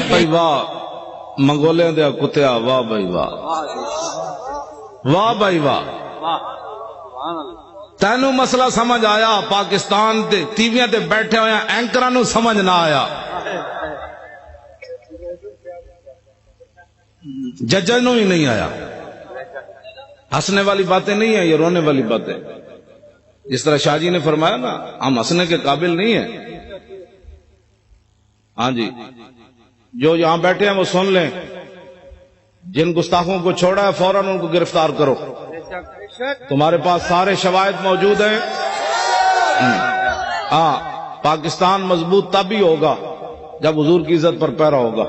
بھائی واہ منگولے دیا کتیا، واہ بھائی واہ، واہ بھائی واہ، تینوں مسئلہ سمجھ آیا؟ پاکستان دے ٹی ویاں تے بیٹھے ہوئے اینکراں نو سمجھ نہ آیا، ججاں نو ہی نہیں آیا۔ ہنسنے والی باتیں نہیں ہیں، یہ رونے والی باتیں۔ جس طرح شاہ جی نے فرمایا نا، ہم ہنسنے کے قابل نہیں ہیں۔ ہاں جی، جو یہاں بیٹھے ہیں وہ سن لیں، جن گستاخوں کو چھوڑا ہے فوراً ان کو گرفتار کرو، تمہارے پاس سارے شواہد موجود ہیں۔ ہاں، پاکستان مضبوط تب ہی ہوگا جب حضور کی عزت پر پیرا ہوگا۔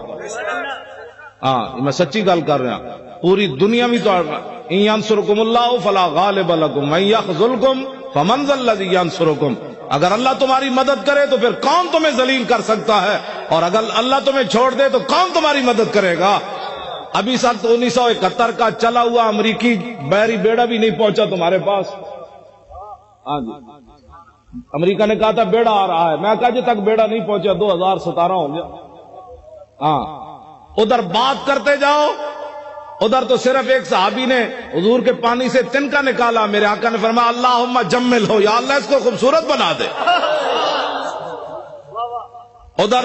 ہاں، میں سچی گل کر رہا ہوں، پوری دنیا میں تو ان ینصرکم اللہ فلا غالب لکم وان یخذلکم فمن ذا الذی ینصرکم، اگر اللہ تمہاری مدد کرے تو پھر کون تمہیں ذلیل کر سکتا ہے، اور اگر اللہ تمہیں چھوڑ دے تو کون تمہاری مدد کرے گا؟ ابھی سال 1971 کا چلا ہوا امریکی بحری بیڑا بھی نہیں پہنچا تمہارے پاس۔ ہاں جی، امریکہ نے کہا تھا بیڑا آ رہا ہے، میں کہا جب تک بیڑا نہیں پہنچا 2017 ہو گیا۔ ہاں، ادھر بات کرتے جاؤ، ادھر تو صرف ایک صحابی نے حضور کے پانی سے تنکا نکالا، میرے آقا نے فرمایا اللہم جمل ہو، یا اللہ اس کو خوبصورت بنا دے۔ ادھر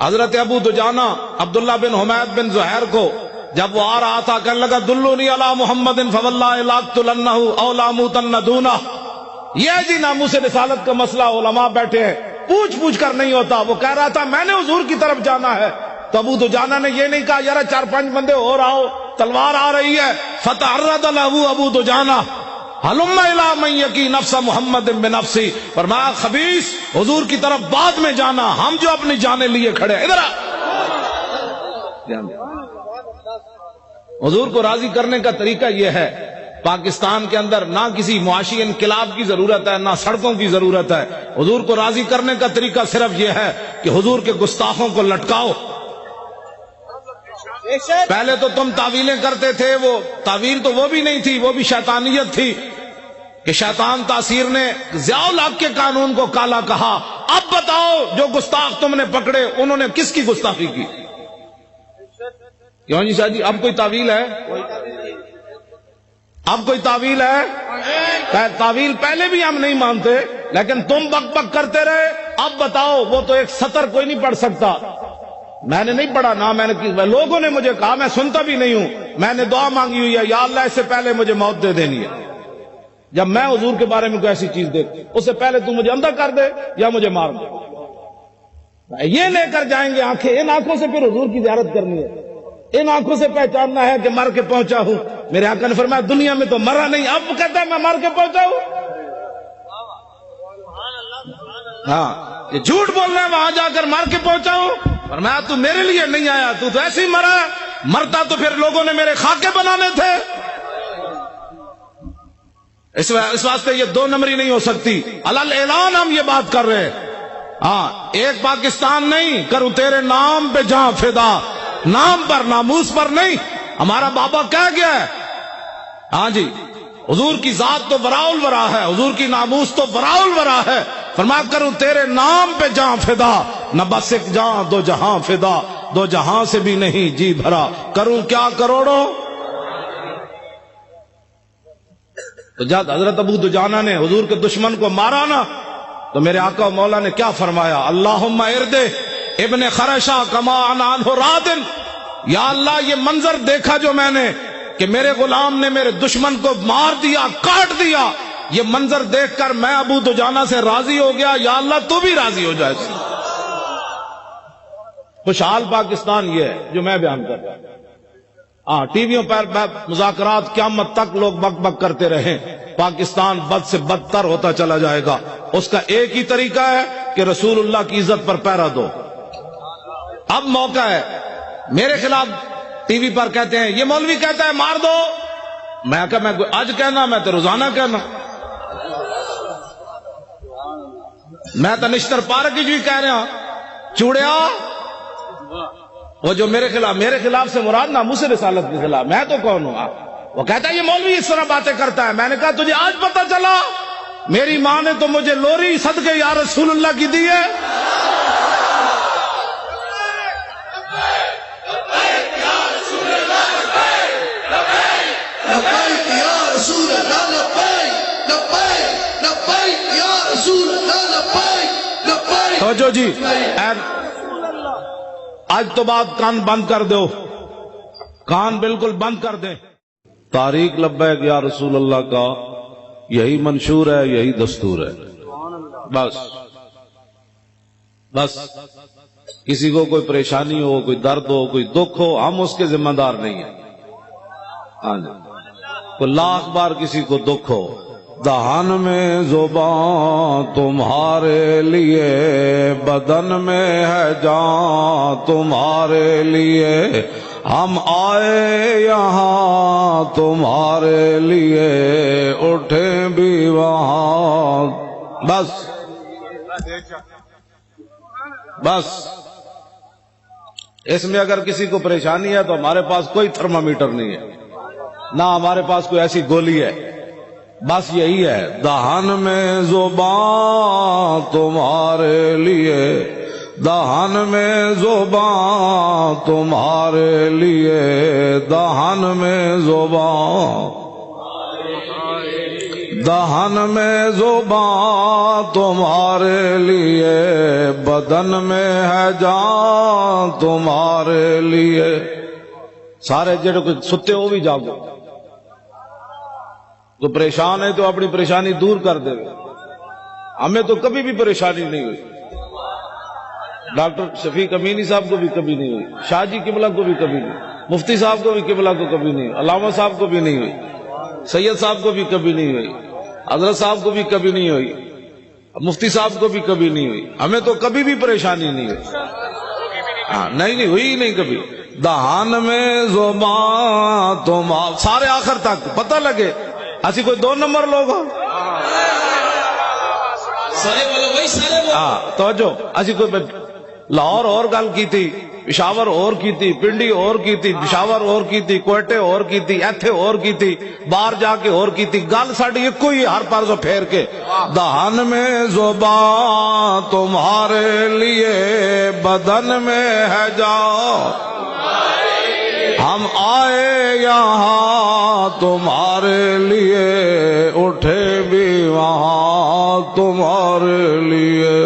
حضرت ابو دجانہ عبداللہ بن حمید بن زہیر کو جب وہ آ رہا تھا کہنے لگا دلونی علی محمد فواللہ لاقتلنہ او لاموتن دونہ، یہ جی ناموس رسالت کا مسئلہ علماء بیٹھے ہیں، پوچھ کر نہیں ہوتا۔ وہ کہہ رہا تھا میں نے حضور کی طرف جانا ہے، تو ابو دجانہ نے یہ نہیں کہا یار 4-5 بندے اور آؤ، تلوار آ رہی ہے، فتعرض له ابو دجانہ ہلم الی من یقی نفس محمد بنفسی، فرمایا خبیث حضور کی طرف بعد میں جانا، ہم جو اپنی جانیں لیے کھڑے ہیں، ادھر آ۔ حضور کو راضی کرنے کا طریقہ یہ ہے، پاکستان کے اندر نہ کسی معاشی انقلاب کی ضرورت ہے، نہ سڑکوں کی ضرورت ہے۔ حضور کو راضی کرنے کا طریقہ صرف یہ ہے کہ حضور کے گستاخوں کو لٹکاؤ۔ پہلے تو تم تعویلیں کرتے تھے، وہ تعویل تو وہ بھی نہیں تھی، وہ بھی شیطانیت تھی کہ شیطان تاثیر نے ضیاء الحق کے قانون کو کالا کہا۔ اب بتاؤ جو گستاخ تم نے پکڑے انہوں نے کس کی گستاخی کی؟ کیوں جی شاہ جی، اب کوئی تعویل ہے؟ اب کوئی تعویل ہے؟ تعویل پہلے بھی ہم نہیں مانتے، لیکن تم بک بک کرتے رہے۔ اب بتاؤ، وہ تو ایک سطر کوئی نہیں پڑھ سکتا، میں نے نہیں پڑھا نہ، میں نے لوگوں نے مجھے کہا، میں سنتا بھی نہیں ہوں، میں نے دعا مانگی ہوئی ہے یا اللہ اس سے پہلے مجھے موت دے دینی ہے، جب میں حضور کے بارے میں کوئی ایسی چیز دیکھ اس سے پہلے تو مجھے اندھا کر دے یا مجھے مار دے۔ یہ لے کر جائیں گے آنکھیں، ان آنکھوں سے پھر حضور کی زیارت کرنی ہے، ان آنکھوں سے پہچاننا ہے کہ مر کے پہنچا ہوں۔ میرے آقا نے فرمایا دنیا میں تو مرا نہیں، اب کہتا ہے میں مر کے پہنچا ہوں۔ ہاں، یہ جھوٹ بول رہا ہے، وہاں جا کر مر کے پہنچا ہوں۔ فرمایا تو میرے لیے نہیں آیا، تو ایسے ہی مرا ہے، مرتا تو پھر لوگوں نے میرے خاکے بنانے تھے۔ اس واسطے یہ 2 نمبری نہیں ہو سکتی، علل اعلان ہم یہ بات کر رہے ہیں۔ ہاں، ایک پاکستان نہیں، کروں تیرے نام پہ جہاں فدا، نام پر ناموس پر نہیں۔ ہمارا بابا کہہ گیا ہے، ہاں جی، حضور کی ذات تو وراء الورا ہے، حضور کی ناموس تو وراء الورا ہے۔ فرمایا کروں تیرے نام پہ جہاں فدا، نہ بس ایک جہاں 2 جہاں فدا، 2 جہاں سے بھی نہیں جی بھرا، کروں کیا کروڑوں۔ تو جب حضرت ابو دجانہ نے حضور کے دشمن کو مارا نا، تو میرے آقا و مولا نے کیا فرمایا؟ اللہم اردے ابن خرشہ کما عنہ رادن، یا اللہ یہ منظر دیکھا جو میں نے کہ میرے غلام نے میرے دشمن کو مار دیا، کاٹ دیا، یہ منظر دیکھ کر میں ابو دجانہ سے راضی ہو گیا، یا اللہ تو بھی راضی ہو جائے۔ خوشحال پاکستان یہ ہے جو میں بیان کر رہا ہوں۔ ہاں، ٹی ویوں پر مذاکرات قیامت تک لوگ بک بک کرتے رہیں، پاکستان بد سے بدتر ہوتا چلا جائے گا۔ اس کا ایک ہی طریقہ ہے کہ رسول اللہ کی عزت پر پیرا دو۔ اب موقع ہے، میرے خلاف ٹی وی پر کہتے ہیں، یہ مولوی کہتا ہے مار دو، میں کہا میں آج کہنا، میں تو روزانہ کہنا، میں تو نشتر پارک کی کہہ رہا چوڑیا، وہ جو میرے خلاف سے مراد ناموس رسالت کے خلاف، میں تو کون ہوں؟ وہ کہتا ہے یہ مولوی اس طرح باتیں کرتا ہے۔ میں نے کہا تجھے آج پتہ چلا؟ میری ماں نے تو مجھے لوری صدقے یا رسول اللہ کی دی ہے. توجہ جی، آج تو بات کان بند کر دو، کان بالکل بند کر دیں. تاریخ لبیک یا رسول اللہ کا یہی منشور ہے، یہی دستور ہے. بس بس کسی کو کوئی پریشانی ہو، کوئی درد ہو، کوئی دکھ ہو، ہم اس کے ذمہ دار نہیں ہیں. ہاں جی، کوئی لاکھ بار کسی کو دکھ ہو، دہان میں زبان تمہارے لیے، بدن میں ہے جان تمہارے لیے، ہم آئے یہاں تمہارے لیے، اٹھیں بھی وہاں. بس بس اس میں اگر کسی کو پریشانی ہے تو ہمارے پاس کوئی تھرمامیٹر نہیں ہے، نہ ہمارے پاس کوئی ایسی گولی ہے. بس یہی ہے، دہان میں زبان تمہارے لیے، دہان میں زبان تمہارے لیے، دہان میں زبان، دہان میں زبان تمہارے لیے، بدن میں ہے جان تمہارے لیے. سارے جڑے کوئی ستے ہو بھی جاگو، تو پریشان ہے تو اپنی پریشانی دور کر دے. ہمیں تو کبھی بھی پریشانی نہیں ہوئی، ڈاکٹر شفیق امینی صاحب کو بھی کبھی نہیں ہوئی، شاہ جی قبلہ کو بھی کبھی نہیں، مفتی صاحب کو بھی قبلہ کو کبھی نہیں ہوئی، علامہ صاحب کو بھی نہیں ہوئی، سید صاحب کو بھی کبھی نہیں ہوئی، حضرت صاحب کو بھی کبھی نہیں ہوئی، مفتی صاحب کو بھی کبھی نہیں ہوئی. ہمیں تو کبھی بھی پریشانی نہیں ہوئی. ہاں نہیں ہوئی نہیں کبھی. دہان میں زبان تم سارے آخر تک پتہ لگے ایسی کوئی 2 نمبر لوگ ہو. ہاں توجہ، ایسی کوئی لاہور اور گل کی تھی، پشاور اور کی تھی، پنڈی اور کی تھی، پشاور اور کی تھی، کوئٹے اور کی تھی، ایتھے اور کی تھی، باہر جا کے اور کی تھی. گل ساڑی ایک ہی ہر پارسو پھیر کے. دہان میں زبان تمہارے لیے، بدن میں ہے جان، ہم آئے یہاں تمہارے لیے، اٹھے بھی وہاں تمہارے لیے.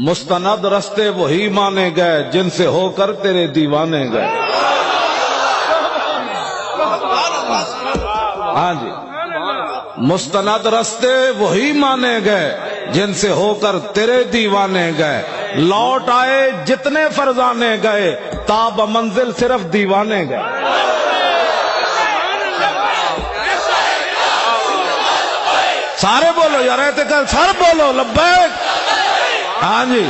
مستند رستے وہی مانے گئے جن سے ہو کر تیرے دیوانے گئے. ہاں جی، مستند رستے وہی مانے گئے جن سے ہو کر تیرے دیوانے گئے. لوٹ آئے جتنے فرزانے گئے، تاب منزل صرف دیوانے گئے. سارے بولو یار، رہتے کل سر بولو لبیک. ہاں جی،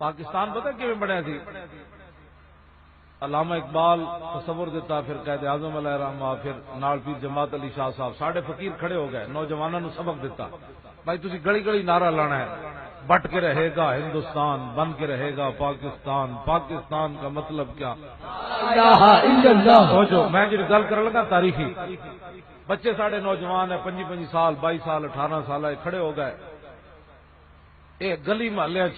پاکستان پتہ کیوں بڑھیا سی؟ علامہ اقبال تصور دیتا، پھر قائد اعظم علیہ الرحمہ، پھر نال پیر جماعت علی شاہ صاحب، ساڑھے فقیر کھڑے ہو گئے، نوجوانوں نے سبق دیتا، بھائی تسی گلی گلی نعرہ لانا ہے، بٹ کے رہے گا ہندوستان، بن کے رہے گا پاکستان. پاکستان کا مطلب کیا؟ سوچو، میں جو گل کر لگا تاریخی، بچے ساڑھے نوجوان ہیں، 25 سال 22 سال 18 سال کھڑے ہو گئے، ایک گلی محلے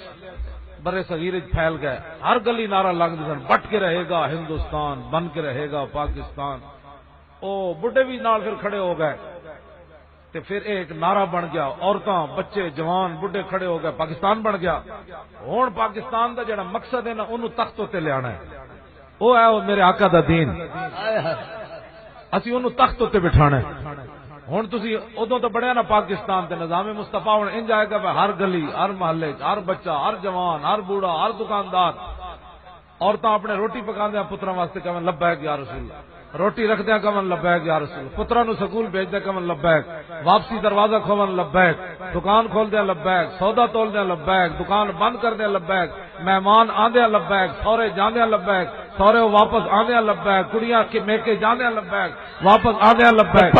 برے صغیر پھیل گئے، ہر گلی نعرہ لگ دن، بٹ کے رہے گا ہندوستان، بن کے رہے گا پاکستان. او بڈھے بھی نال پھر کھڑے ہو گئے، تے پھر ایک نعرہ بن گیا، عورتاں بچے جوان بڈھے کھڑے ہو گئے، پاکستان بن گیا. ہن پاکستان دا جڑا مقصد ہے نا، انہوں تخت تے لے آنا ہے، وہ ہے وہ میرے آقا دا دین، اسی انہوں تخت تے بٹھانا ہے. ہن تسی ادوں تو بڑھیا نا پاکستان تے نظام مصطفیٰ ہن انج آئے گا، ہر گلی ہر محلے ہر بچہ ہر جوان ہر بوڑھا ہر دکاندار، عورتاں اپنے روٹی پکاندے پتراں واسطے کہن لبیک یا رسول اللہ، روٹی رکھدیا کمن لبیک یا رسول، پتراں نو سکول بھیجدے کمن لبیک، واپسی دروازہ کھولن لبیک، دکان کھولدے لبیک، سودا تولدے لبیک، دکان بند کردے لبیک، مہمان آندے لبیک، سورے جاندے لبیک، سورے واپس آنے لبیک، کڑیاں کے میکے جانے لبیک، واپس آنے لبیک،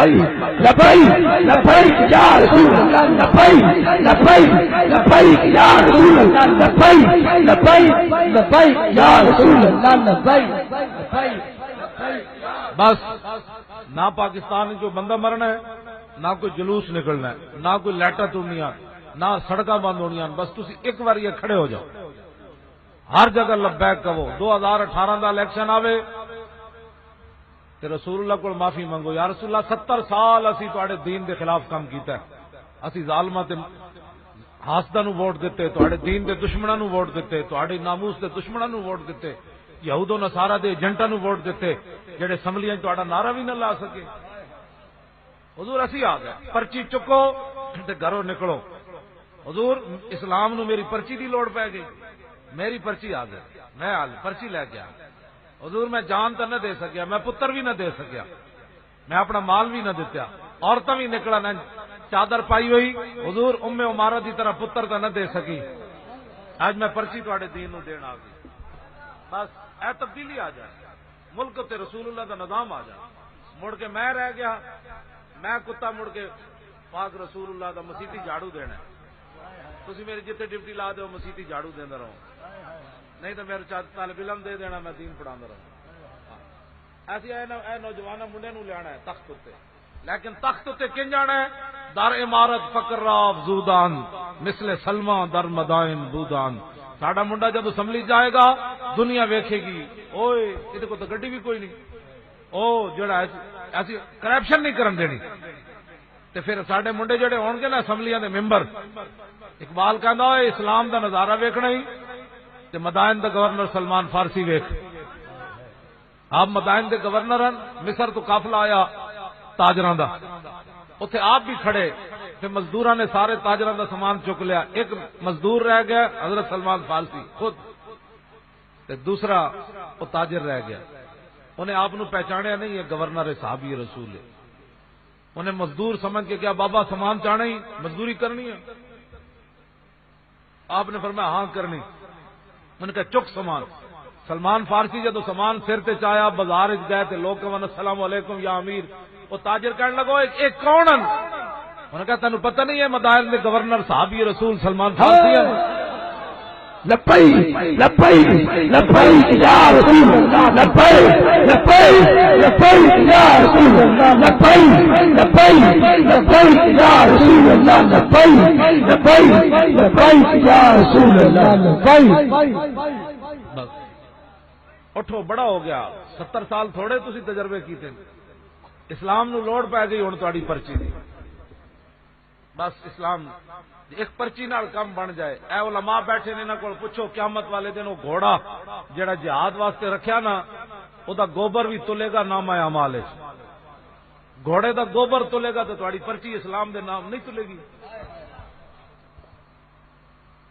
لبیک لبیک یا رسول اللہ، لبیک لبیک لبیک یا رسول اللہ، لبیک لبیک لبیک یا رسول اللہ، لبیک لبیک۔ بس نہ پاکستان جو بندہ مرنا ہے، نہ کوئی جلوس نکلنا ہے، نہ کوئی لیٹر ٹوڑنی، نہ سڑکاں بند ہونی، بس تسی ایک بار یہ کھڑے ہو جاؤ، ہر جگہ لبیک کہو۔ 2018 دا الیکشن آوے تے رسول اللہ کو معافی منگو، یا رسول اللہ 70 سال اسی تواڈے دین دے خلاف کام کیتا ہے، اسی ظالماں تے حاسداں نو ووٹ دتے، تواڈے دین دے دشمناں نو ووٹ دتے، تواڈے ناموس دے دشمناں نو ووٹ دتے، یہود و نصارا دے ایجنٹاں نو ووٹ دتے، جڑے اسمبلیاں تہاڈا نعرہ بھی نہ لا سکے۔ حضور اسی آ گئے، پرچی چکو تے گھروں نکلو۔ حضور اسلام نو میری پرچی دی لوڑ پے گئی، میری پرچی آ گئی، میں پرچی لے کے آ۔ حضور میں جان تو نہ دے سکیا، میں پتر بھی نہ دے سکیا، میں اپنا مال بھی نہ دیتا، عورتیں بھی نکلا نہ چادر پائی ہوئی، حضور ام عمارہ دی طرح پتر تو نہ دے سکی، آج میں پرچی تواڈے دین نو دین آ گئی۔ بس اے تبدیلی آ جائے، ملک تے رسول اللہ دا نظام آ جائے۔ مڑ کے میں رہ گیا، میں کتا مڑ کے پاک رسول اللہ دا مسیتی جھاڑو دینا ہے، تسی میری جتنے ڈیوٹی لا دو مسیتی جھاڑو دینا رہو، نہیں تو میرے طالب علم دے دینا، میں دین پڑھا رہا۔ ایسی اے نوجوان منڈے نو لینا ہے تخت اتنے، لیکن تخت اتنے کن جانا ہے؟ در عمارت فقر راف زودان مثل سلما در مدائن بودان۔ ساڈا منڈا جب اسمبلی جائے گا دنیا ویکھے گی، اوئے یہ کو تو گڈی بھی کوئی نہیں، او جڑا ایسی کرپشن نہیں کرن دینی، تے پھر ساڈے منڈے جڑے ہون گے نا اسمبلیاں دے ممبر، اقبال کہندا ہوئے اسلام دا نظارہ ویکھنا ہی تے مدائن دا گورنر سلمان فارسی ویکھ۔ آپ مدائن دے گورنر ہیں، مصر تو قافلہ آیا تاجراں دا، اتنے آپ بھی کھڑے، پھر مزدوراں نے سارے تاجراں دا سامان چک لیا، ایک مزدور رہ گیا حضرت سلمان فارسی خود، تے دوسرا وہ تاجر رہ گیا، انہیں آپ نو پہچانیا نہیں ہے گورنر صحابی رسول ہے، انہیں مزدور سمجھ کے کیا بابا سامان چاہنا ہی مزدوری کرنی ہے؟ آپ نے فرمایا ہاں کرنی، میں نے کہا چک سامان۔ سلمان فارسی جدو سامان سر تے چایا بازار گئے تے لوگ کہن السلام علیکم یا امیر، وہ تاجر کہنے لگو ایک کون ہیں؟ انہوں نے کہا تینوں پتہ نہیں ہے مدائن دے گورنر صحابی رسول سلمان فارسی ہیں؟ لبیک لبیک لبیک یا رسول اللہ، لبیک لبیک لبیک یا رسول اللہ، لبیک لبیک لبیک یا رسول اللہ، لبیک لبیک لبیک یا رسول اللہ، لبیک۔ اٹھو بڑا ہو گیا، 70 سال تھوڑے تسی تجربے کیتے، اسلام نو لوڑ پی گئی ہن تہاڈی پرچی دی، بس اسلام ایک پرچی نال کم بن جائے۔ اے علماء بیٹھے نے انہاں کول پوچھو قیامت والے دن وہ گھوڑا جڑا جہاد واسطے رکھیا نا او دا گوبر بھی تلے گا نامہ اعمال وچ، گھوڑے دا گوبر تلے گا تو تہاڈی پرچی اسلام دے نام نہیں تلے گی،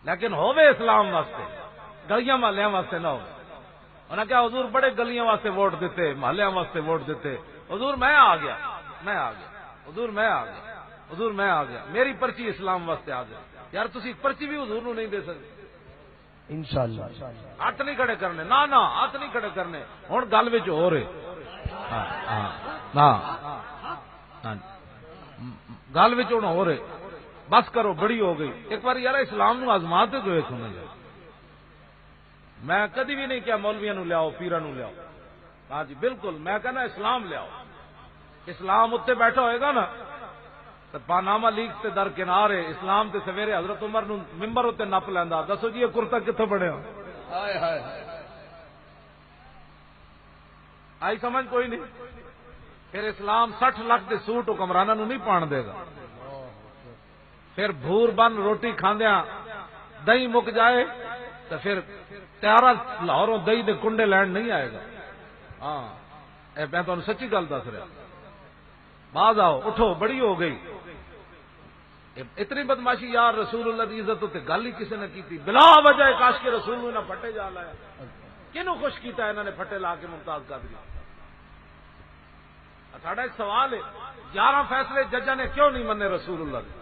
لیکن ہوے اسلام واسطے، گلیاں محلیاں واسطے نہ ہو۔ انہوں نے کہا حضور بڑے گلیاں واسطے ووٹ دیتے، محلیاں واسطے ووٹ دیتے، حضور میں آ گیا، میں آ گیا، حضور میں آ گیا، حضور میں آ گیا، میری پرچی اسلام واسطے آ گیا۔ یار تسی پرچی بھی حضور نو نہیں دے سکتے، انشاءاللہ ہاتھ نہیں کھڑے کرنے، نہ ہاتھ نہیں کھڑے کرنے، ہن گل وچ ہو رہے گل وچ ہن ہو رہے، بس کرو بڑی ہو گئی، ایک بار یار اسلام نو آزما تے جو سننا جائے۔ میں کدی بھی نہیں کیا مولویاں نو لیاؤ پیراں نو لیاؤ، ہاں جی بالکل میں کہنا اسلام لیاؤ، اسلام اتنے بیٹھا ہوئے گا نا تو پاناما لیگ تے درکنار ہے، اسلام تے سویرے حضرت عمر نو ممبر اتنے نپ لینا، دسو جی یہ کرتا کتوں بنیا، آئی سمجھ کوئی نہیں۔ پھر اسلام 60 لاکھ دے سوٹ حکمرانہ نو نہیں پان دے گا، پھر بھور بن روٹی کھاندیاں دہی مک جائے تو پھر تیارہ لاہوروں دہی دے کنڈے لین نہیں آئے گا۔ ہاں میں تمہیں سچی گل دس رہا، باز آؤ اٹھو بڑی ہو گئی، اتنی بدماشی یار رسول اللہ کی عزت تے گل ہی کسی نے کی تھی بلا وجہ، کاش کے رسول نے پھٹے جا لایا، کنوں خوش کیتا ہے انہوں نے پھٹے لا کے ممتاز قادری۔ ساڈا ایک سوال ہے، 11 فیصلے ججاں نے کیوں نہیں منے رسول اللہ کے؟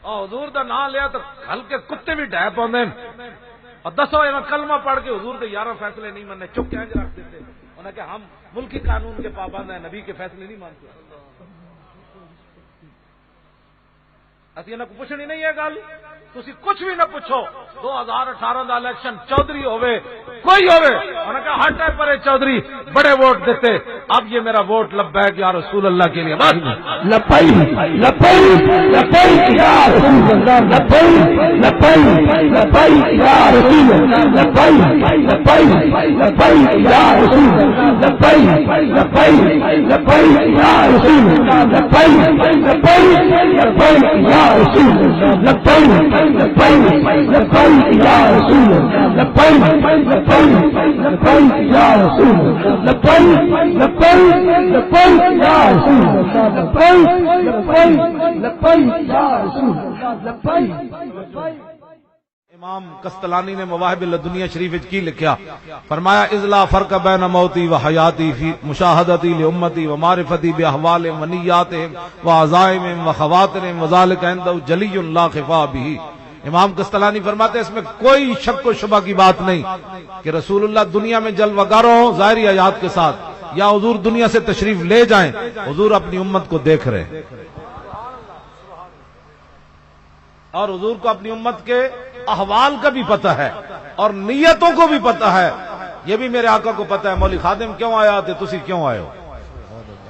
حضور دا نام لیا تو ہلکے کتے بھی ڈہ پاؤندے، اور دسو میں کلمہ پڑھ کے حضور کے 11 فیصلے نہیں مننے، چپ کہیں رکھ دیتے. انہوں نے کہا ہم ملکی قانون کے پابند ہیں، نبی کے فیصلے نہیں مانتے. اسی نے پوچھنی نہیں ہے گل، تسی کچھ بھی نہ پوچھو. 2018 دا الیکشن چودھری ہوئے کوئی ہوئے، انہوں نے کہا ہٹ ہے پرے چودھری، بڑے ووٹ دیتے. اب یہ میرا ووٹ لبیک یا رسول اللہ کے لیے. بس لبیک لبیک لبیک یا رسول اللہ، لبیک لبیک لبیک یا رسول اللہ، لبیک لبیک لبیک یا رسول اللہ، لبیک لبیک لبیک یا رسول اللہ، لبیک لبیک لبیک یا رسول اللہ، لبیک لبیک لبیک یا رسول اللہ، لبیک لبیک لبیک یا رسول اللہ، لبیک لبیک لبیک یا رسول اللہ، لبیک لبیک لبیک یا رسول اللہ، لبیک لبیک. امام قسطلانی نے مواہب الدنیا شریف کی لکھا، فرمایا اذلا فرق بین موتی و حیاتی فی مشاہدتی لامتی و معرفتی باحوالہم و نیاتہم و عزائمہم و خواترہم وذالک عندہ جلی لا خفا بہ. امام قسطلانی فرماتے ہیں اس میں کوئی شک و شبہ کی بات نہیں کہ رسول اللہ دنیا میں جلوہ گر ہوں ظاہری حیات کے ساتھ، یا حضور دنیا سے تشریف لے جائیں، حضور اپنی امت کو دیکھ رہے ہیں، اور حضور کو اپنی امت کے احوال کا بھی پتہ ہے اور نیتوں کو بھی پتہ ہے. یہ بھی میرے آقا کو پتہ ہے مولی خادم کیوں آیا تھے، تسی کیوں آئے ہو.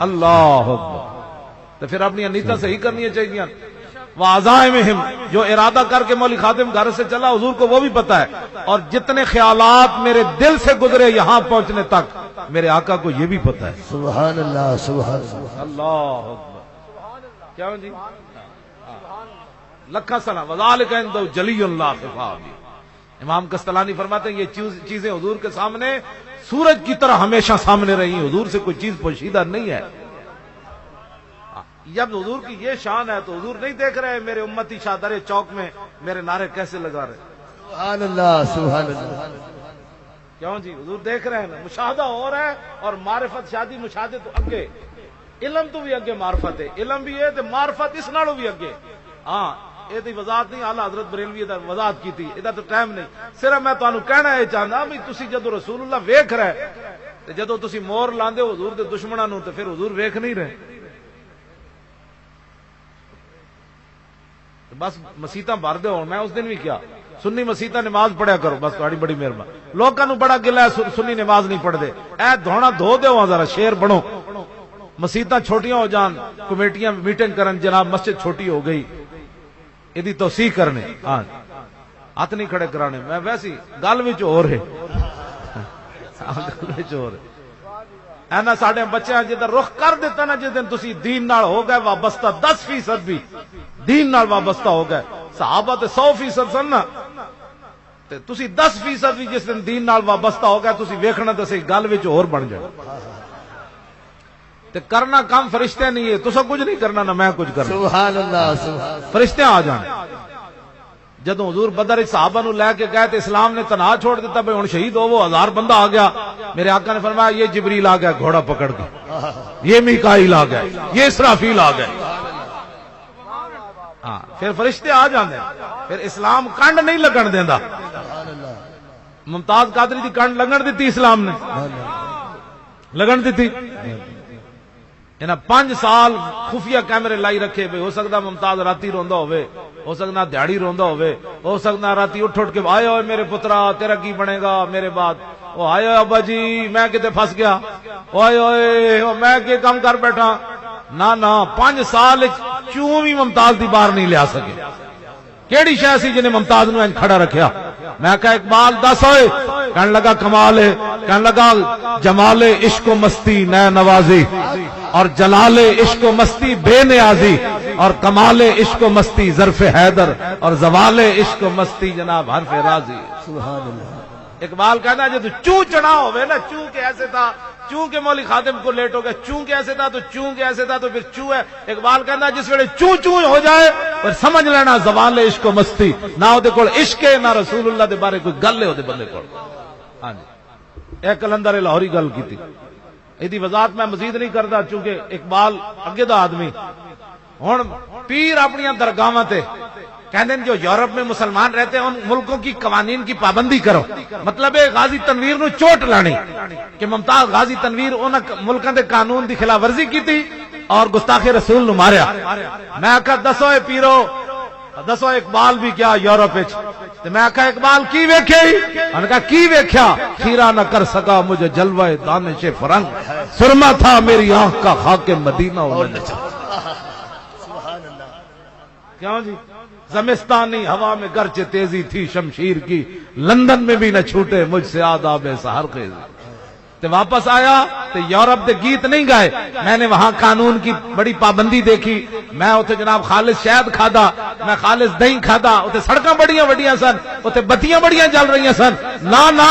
اللہ اکبر. تو پھر اپنی نیتیں صحیح کرنی چاہیے. وعزائمہم، جو ارادہ کر کے مولی خادم گھر سے چلا حضور کو وہ بھی پتہ ہے، اور جتنے خیالات میرے دل سے گزرے یہاں پہنچنے تک میرے آقا کو یہ بھی پتہ ہے. سبحان اللہ سبحان اللہ. اللہ اکبر. کیا جی لکھا سلام وذالک عندہ جلی لا خفا بہ. امام قسطلانی فرماتے ہیں یہ چیزیں حضور کے سامنے سورج کی طرح ہمیشہ سامنے رہی، حضور سے کوئی چیز پوشیدہ نہیں ہے. جب حضور کی یہ شان ہے تو حضور نہیں دیکھ رہے میرے امتی شادر چوک میں میرے نعرے کیسے لگا رہے. سبحان اللہ سبحان اللہ. کیوں جی حضور دیکھ رہے ہیں نا، مشاہدہ ہو رہا ہے. اور معرفت شادی مشاہدے تو اگے، علم تو بھی اگے معرفت ہے، علم بھی ہے تو معرفت اس نالوں بھی اگے. ہاں یہ تو وضاحت نہیں، اعلیٰ حضرت بریلوی وضاحت کی تھی، ادھر تو ٹائم نہیں. صرف میں تمہیں کہنا یہ چاہتا بھی تسی جدو رسول اللہ ویکھ رہے تو جدو تسی مور لاندے ہو حضور دے دشمناں نوں تو پھر حضور ویکھ نہیں رہے. بس مسیتاں بھر دے ہو. میں اس دن بھی کیا سنی مسیتاں نماز پڑھیا کرو، بس تہاڈی بڑی مہربانی. لوکاں نوں بڑا گلا ہے سنی نماز نہیں پڑھ دے، اے دھونا دھو دیو ذرا، شیر بنو. مسیتاں چھوٹیاں ہو جان، کمیٹیاں میٹنگ کرن جناب مسجد چھوٹی ہو گئی، یہ توسیع کرنے، ہاں ہاتھ نہیں کھڑے کرانے. میں ویسی گل وچ ہو رہے اینا ساڈے بچے جدھر رخ کر دیتا نا، جس دن تسی دین نال ہو گئے وابستہ 10% بھی دین نال وابستہ ہو گئے. صحابہ تے 100% سن نا، تے تسی 10% بھی جس دن دین نال وابستہ ہو گئے تسی ویکھنا تے صحیح گل وچ اور بن جائے. تے کرنا کام فرشتے نہیں ہے، تسا کچھ نہیں کرنا نہ میں کچھ کرنا. سبحان اللہ سبحان. فرشتے آ جان. جدو حضور بدر صحابہ نو لے کے گئے تو اسلام نے تنہا چھوڑ دیتا، بھائی ہن شہید ہو، وہ 1000 بندہ آ گیا. میرے آقا نے فرمایا یہ جبریل آ گیا گھوڑا پکڑ کے، یہ میکائیل آ گئے، یہ اسرافیل آ گئے. ہاں پھر فرشتے آ جاندے. پھر اسلام کنڈ نہیں لگن دیندا. ممتاز قادری دی کنڈ لگن دیتی اسلام نے، لگن دیتی. 5 سال خفیہ کیمرے لائی رکھے، بھئی ہو سکتا ممتاز راتی روندا ہوئے، ہو سکتا دیہڑی روندا ہوئے، ہو سکتا راتی اٹھ کے آئے ہوئے میرے پترا تیرا کی بنے گا میرے بعد. وہ آئے ہوئے ابا جی میں کتے پھنس گیا، اوئے اوئے میں کیا کام کر بیٹھا. نہ 5 سال چوں بھی ممتاز دی باہر نہیں لیا سکے. کیڑی شے سی جنہیں ممتاز نو کھڑا رکھیا. میں کہا اقبال دس ہوئے، کہنے لگا کمال ہے، کہنے لگا جمال عشق و مستی نئے نوازی، اور جلال عشق و مستی بے نیازی، اور کمال عشق و مستی ظرف حیدر، اور زوال عشق و مستی جناب حرف راضی. سبحان اللہ. اقبال کہنا ہے جو چوں چڑھا ہوئے نا، چوں کہ ایسے تھا، چوں کہ مولی خادم کو لیٹ ہو گیا، چوں کہ ایسے تھا تو چوں کہ ایسے تھا تو پھر چوں ہے. اقبال کہنا ہے جس ویلے چوں چوں ہو جائے پر سمجھ لینا زوال عشق و مستی، نہ وہ کول عشق ہے نہ رسول اللہ دے بارے کوئی گل ہے وہ بندے کو. ہاں جی اے کلندر لاہوری گل کی تھی، یہ وضاحت میں مزید نہیں کرتا چونکہ اقبال اگے دا آدمی. ہن پیر اپنی درگاہاں تے کہتے ہیں جو یورپ میں مسلمان رہتے ہیں ان ملکوں کی قوانین کی پابندی کرو، مطلب ہے غازی تنویر نو چوٹ لانی کہ ممتاز غازی تنویر ان ملکوں کے قانون دی خلاف ورزی کی تھی اور گستاخی رسول نو ماریا۔ میں آخا دسو اے پیرو، دسو اقبال بھی کیا یورپ وچ؟ تے میں آخا اقبال کی ویکھیا؟ انہوں نے کہا کی ویکھیا؟ خیرہ نہ کر سکا مجھے جلوہ دانش فرنگ، سرما تھا میری آنکھ کا خاک مدینہ کیوں جی؟ زمستانی ہوا میں گرچہ تیزی تھی شمشیر کی، لندن میں بھی نہ چھوٹے مجھ سے آداب سحر خیزی۔ تو واپس آیا تو یورپ دے گیت نہیں گائے، میں نے وہاں قانون کی بڑی پابندی دیکھی، میں اتنے جناب خالص شہد کھادا، میں خالص دہی کھادا، اتنے سڑکاں بڑیاں وڈیاں سن، اتنے بتیاں بڑیاں جل رہی سن۔ نہ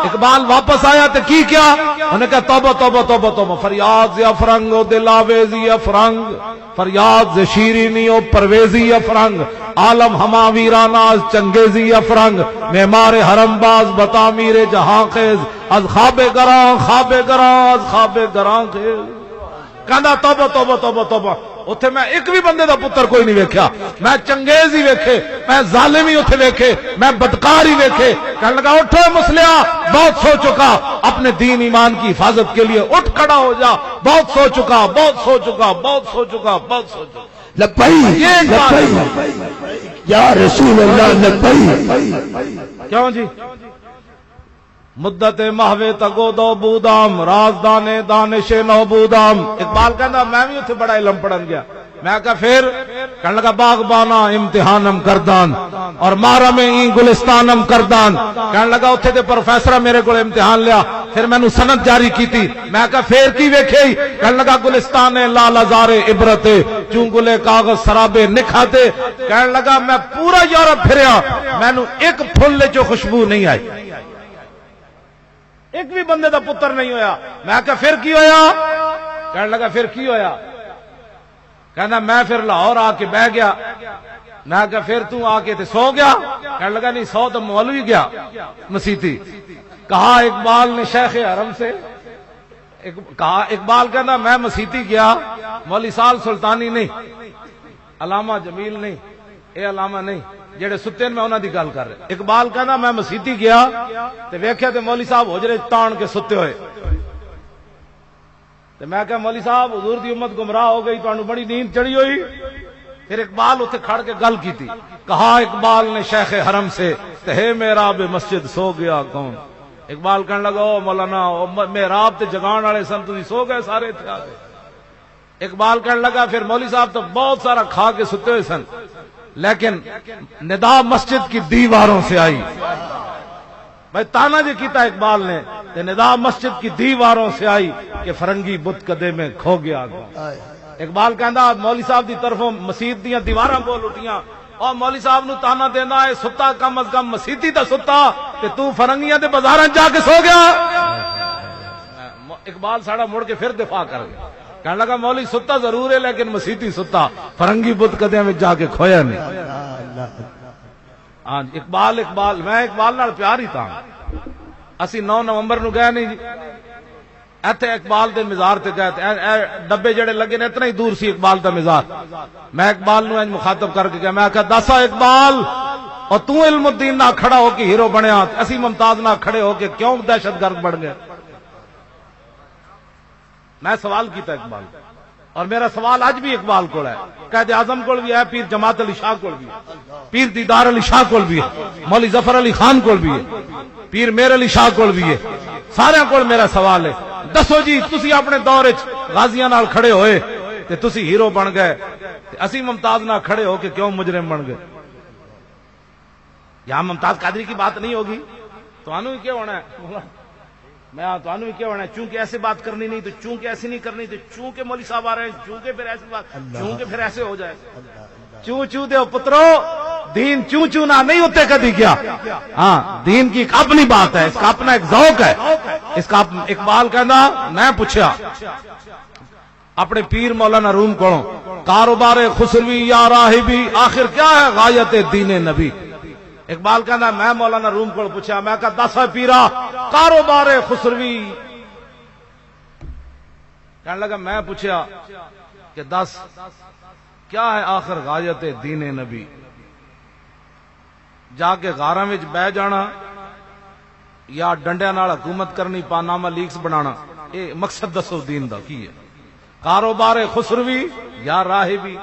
اقبال واپس آیا تو کی کیا؟ انہوں نے کہا توبہ توبہ توبہ توبہ، فریاد زی افرنگ او دل آویزی افرنگ، فریاد ز شیرینی او پرویزی افرنگ، عالم ہما ویرانہ از چنگیزی افرنگ، معمار حرم باز بتا میر جہاں خیز، از خواب گراں خواب گراں از خواب گراں خیز۔ کہندا توبہ توبہ توبہ توبہ، اتھے میں ایک بھی بندے دا پتر کوئی نہیں ویکھیا، میں چنگیز ہی ویکھے، میں ظالم ہی اتھے ویکھے، میں بدکار ہی ویکھے۔ کہنے لگا اٹھو مسلیا، بہت سو چکا، اپنے دین ایمان کی حفاظت کے لیے اٹھ کھڑا ہو جا، بہت سو چکا بہت سو چکا بہت سو چکا بہت سو چکا۔ لبیک لبیک یا رسول اللہ لبیک۔ کیوں جی؟ مدت محوے تگو دو بودام، رازدانے دانش نو بودام۔ اقبال کہنا میں بھی اتنے بڑا علم پڑھن گیا، میں کہا پھر؟ کہنے لگا باغبانا امتحانم کردان اور محرم این گلستانم کردان۔ کہنے لگا اتنے تے پروفیسر میرے کو امتحان لیا، پھر میں نے سند جاری کی تھی، میں کہا پھر کی ویکھے؟ کہنے لگا گلستان لال ازارے عبرتے چون گلے کاغذ سرابے نکھاتے۔ کہنے لگا میں پورا یورپ پھریا، میں نے ایک پھل جو خوشبو نہیں آئی، ایک بھی بندے دا پتر نہیں ہویا۔ میں کہا پھر کی ہویا؟ کہنے لگا پھر کی ہویا؟ کہنا میں پھر لاہور آ کے بہ گیا۔ میں کہا پھر تو آ کے تے سو گیا؟ کہنے لگا نہیں، سو تو مولوی گیا مسیتی۔ کہا اقبال نے شیخ حرم سے، کہا اقبال کہنا میں مسیتی گیا، مولوی سال سلطانی نہیں، علامہ جمیل نہیں، اے علامہ نہیں جڑے ستے میں انہاں دی گل کر رہے۔ اقبال کہنا میں مسیتی گیا تے ویکھیا تے مولوی صاحب حجرے تان کے ستے ہوئے، تے میں کہا مولوی صاحب حضور دی امت گمراہ ہو گئی، تانوں بڑی نیند چڑھی ہوئی۔ پھر اقبال اتنے کھڑ کے گل کی تھی، کہا اقبال نے شیخ حرم سے تے محراب مسجد سو گیا کون؟ اقبال کہنے لگا او مولانا محراب تے جگان والے سن، تسی سو گئے سارے اتنے آ گئے۔ اقبال کہنے لگا پھر مولوی صاحب تو بہت سارا کھا کے ستے ہوئے سن، لیکن ندا مسجد کی دیواروں سے آئی۔ بھائی تانا جی کیتا اقبال نے، ندا مسجد کی دیواروں سے آئی کہ فرنگی بت کدے میں کھو گیا۔ اقبال کہندا مولوی صاحب دی طرفوں مسجد دیاں دیواراں بول اٹھیاں، اور مولوی صاحب نو تانا دینا ہے ستا کم از کم مسیتی دا ستا تے تو فرنگیاں دے بازاراں جا کے سو گیا۔ اقبال ساڑا مڑ کے پھر دفاع کر گیا، کہنے لگا مولوی ستا ضرور ہے لیکن مسیتی ستا، فرنگی بت کدے میں جا کے کھویا نہیں۔ ہاں اقبال میں اقبال نال پیار ہی تھا۔ اسی 9 نومبر نو گئے نہیں جی، ایتھے اقبال دے مزار تے گئے، ڈبے جڑے لگے نے اتنا ہی دور سی اقبال دا مزار۔ میں اقبال نو مخاطب کر کے گیا، میں کہا دسا اقبال اور تو علم الدین نہ کھڑا ہو کے ہیرو بنیا، اسی ممتاز نہ کھڑے ہو کے کیوں دہشت گرد بڑھ گئے؟ میں سوال کیتا اقبال، اور میرا سوال اج بھی اقبال کو ہے، قائد اعظم کو بھی ہے، پیر جماعت علی شاہ کو بھی ہے، پیر دیدار علی شاہ کو بھی ہے، مولوی ظفر علی خان کو بھی ہے، پیر میر علی شاہ کو بھی ہے، سارے کو میرا سوال ہے دسو جی تسی اپنے دور وچ غازیاں نال کھڑے ہوئے تے تسی ہیرو بن گئے تے اسی ممتاز نال کھڑے ہو کے کیوں مجرم بن گئے؟ یہاں ممتاز قادری کی بات نہیں ہوگی تو انہوں کیا ہونا ہے؟ میں تو انہوں کیا ہونا ہے؟ چونکہ ایسے بات کرنی نہیں تو چونکہ ایسی نہیں کرنی تو چونکہ مولوی صاحب آ رہے ہیں چونکہ پھر ایسی بات چونکہ پھر ایسے ہو جائے۔ چوں چوں دے پترو، دین چوں چوں نہ نہیں ہوتے کدی کیا؟ ہاں دین کی ایک اپنی بات ہے، اس کا اپنا ایک ذوق ہے، اس کا اقبال کہنا میں پوچھا اپنے پیر مولانا روم کو، کاروبار خسروی یا راہبی آخر کیا ہے غایت دین نبی؟ اقبال کہنا میں مولانا روم کو پوچھا، میں کہا دس پیرا کاروبار خسروی، کہنے لگا میں پوچھا کہ دس کیا ہے آخر غایت دین نبی؟ جا کے غاراں وچ بہ جانا یا ڈنڈیاں نال حکومت کرنی، پانامہ لیکس بنانا، اے مقصد دسو دین دا کی ہے؟ کاروبار خسروی یا راہبی،